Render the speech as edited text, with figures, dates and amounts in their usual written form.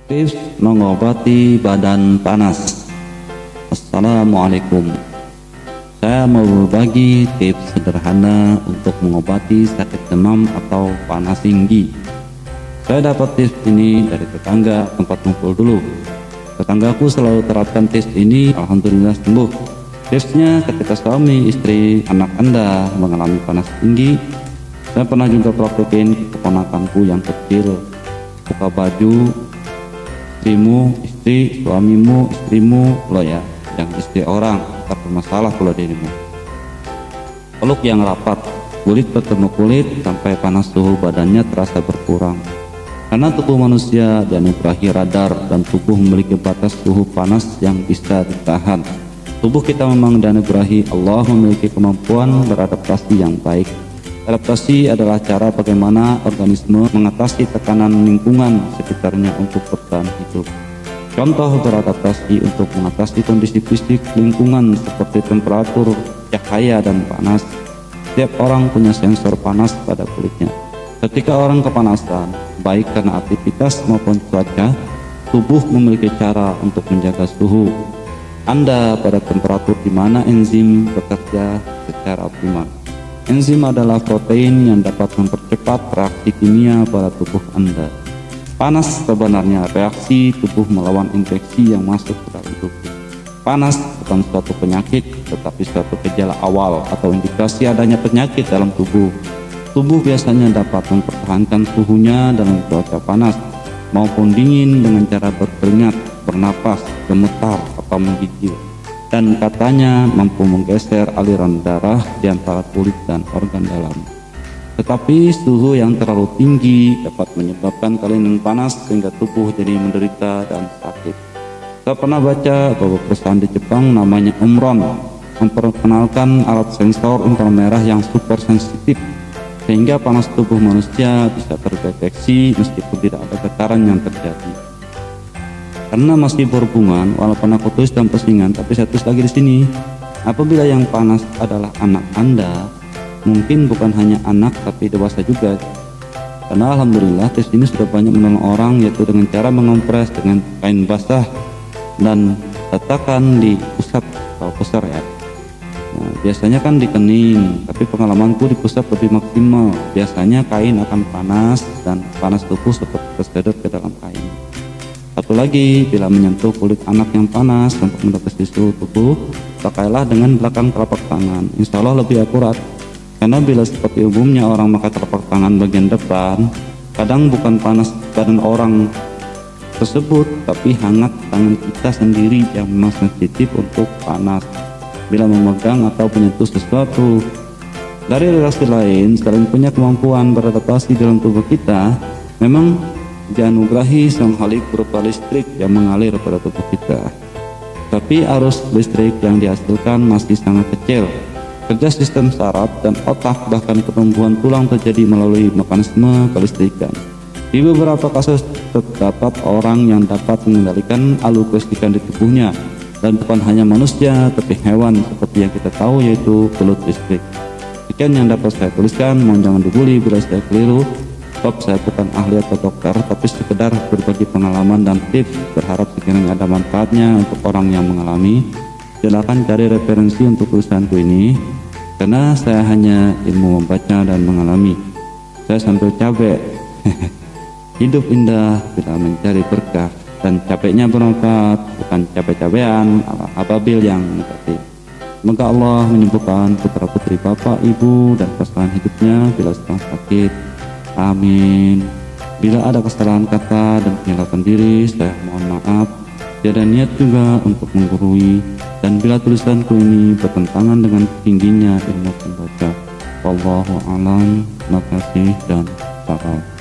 Tips mengobati badan panas. Assalamualaikum. Saya mau berbagi tips sederhana untuk mengobati sakit demam atau panas tinggi. Saya dapat tips ini dari tetangga tempat ngumpul dulu. Tetanggaku selalu terapkan tips ini, alhamdulillah sembuh. Tipsnya, ketika suami, istri, anak Anda mengalami panas tinggi, saya pernah juga praktekin keponakanku yang kecil. Buka baju istrimu, istri, suamimu, istrimu, lo ya, yang istri orang, tak bermasalah kalau dirimu. Peluk yang rapat, kulit bertemu kulit sampai panas suhu badannya terasa berkurang. Karena tubuh manusia dianugerahi radar dan tubuh memiliki batas suhu panas yang bisa ditahan. Tubuh kita memang dianugerahi Allah memiliki kemampuan beradaptasi yang baik. Adaptasi adalah cara bagaimana organisme mengatasi tekanan lingkungan sekitarnya untuk bertahan hidup. Contoh beradaptasi untuk mengatasi kondisi fisik lingkungan seperti temperatur, cahaya, dan panas. Setiap orang punya sensor panas pada kulitnya. Ketika orang kepanasan, baik karena aktivitas maupun cuaca, tubuh memiliki cara untuk menjaga suhu Anda pada temperatur di mana enzim bekerja secara optimal. Enzim adalah protein yang dapat mempercepat reaksi kimia pada tubuh Anda. Panas sebenarnya reaksi tubuh melawan infeksi yang masuk ke dalam tubuh. Panas bukan suatu penyakit, tetapi suatu gejala awal atau indikasi adanya penyakit dalam tubuh. Tubuh biasanya dapat mempertahankan suhunya dalam cuaca panas maupun dingin dengan cara berkeringat, bernapas, gemetar, atau menggigil. Dan katanya mampu menggeser aliran darah di antara kulit dan organ dalam. Tetapi suhu yang terlalu tinggi dapat menyebabkan kelainan panas sehingga tubuh jadi menderita dan sakit. Saya pernah baca bahwa perusahaan di Jepang namanya Omron memperkenalkan alat sensor inframerah yang super sensitif sehingga panas tubuh manusia bisa terdeteksi meskipun tidak ada getaran yang terjadi. Karena masih berhubungan, walaupun aku tulis dalam postingan, tapi saya tulis lagi di sini. Apabila yang panas adalah anak Anda, mungkin bukan hanya anak tapi dewasa juga. Karena alhamdulillah tes ini sudah banyak menolong orang, yaitu dengan cara mengompres dengan kain basah dan letakkan di pusat atau pusar ya. Nah, biasanya kan di kening, tapi pengalamanku di pusat lebih maksimal. Biasanya kain akan panas dan panas tubuh seperti tersedot ke dalam kain. Satu lagi, bila menyentuh kulit anak yang panas untuk mendeteksi suhu tubuh, pakailah dengan belakang telapak tangan. Insya Allah lebih akurat. Karena bila seperti umumnya orang memakai telapak tangan bagian depan, kadang bukan panas badan orang tersebut, tapi hangat tangan kita sendiri yang memang sensitif untuk panas bila memegang atau menyentuh sesuatu. Dari reaksi lain, selain punya kemampuan beradaptasi dalam tubuh kita, memang dianugerahi sang khalik berupa listrik yang mengalir pada tubuh kita. Tapi arus listrik yang dihasilkan masih sangat kecil. Kerja sistem saraf dan otak bahkan pertumbuhan tulang terjadi melalui mekanisme kelistrikan. Di beberapa kasus terdapat orang yang dapat mengendalikan alur kelistrikan di tubuhnya, dan bukan hanya manusia tapi hewan seperti yang kita tahu, yaitu belut listrik. Sekian yang dapat saya tuliskan, mohon jangan dibully bila saya keliru. Saya bukan ahli atau dokter, tapi sekedar berbagi pengalaman dan tips. Berharap sekiranya ada manfaatnya untuk orang yang mengalami. Silakan cari referensi untuk tulisanku ini, karena saya hanya ilmu membaca dan mengalami. Saya sambil capek. Hidup indah bila mencari berkah, dan capeknya bermanfaat, bukan capek-capean ala ababil yang negatif. Semoga Allah menyembuhkan putra-putri bapak, ibu, dan kesalahan hidupnya bila sedang sakit. Amin. Bila ada kesalahan kata dan menyalahkan diri, saya mohon maaf. Tiada niat juga untuk menggurui. Dan bila tulisanku ini bertentangan dengan tingginya ilmu pembaca, wallahu a'lam. Terima kasih dan salam.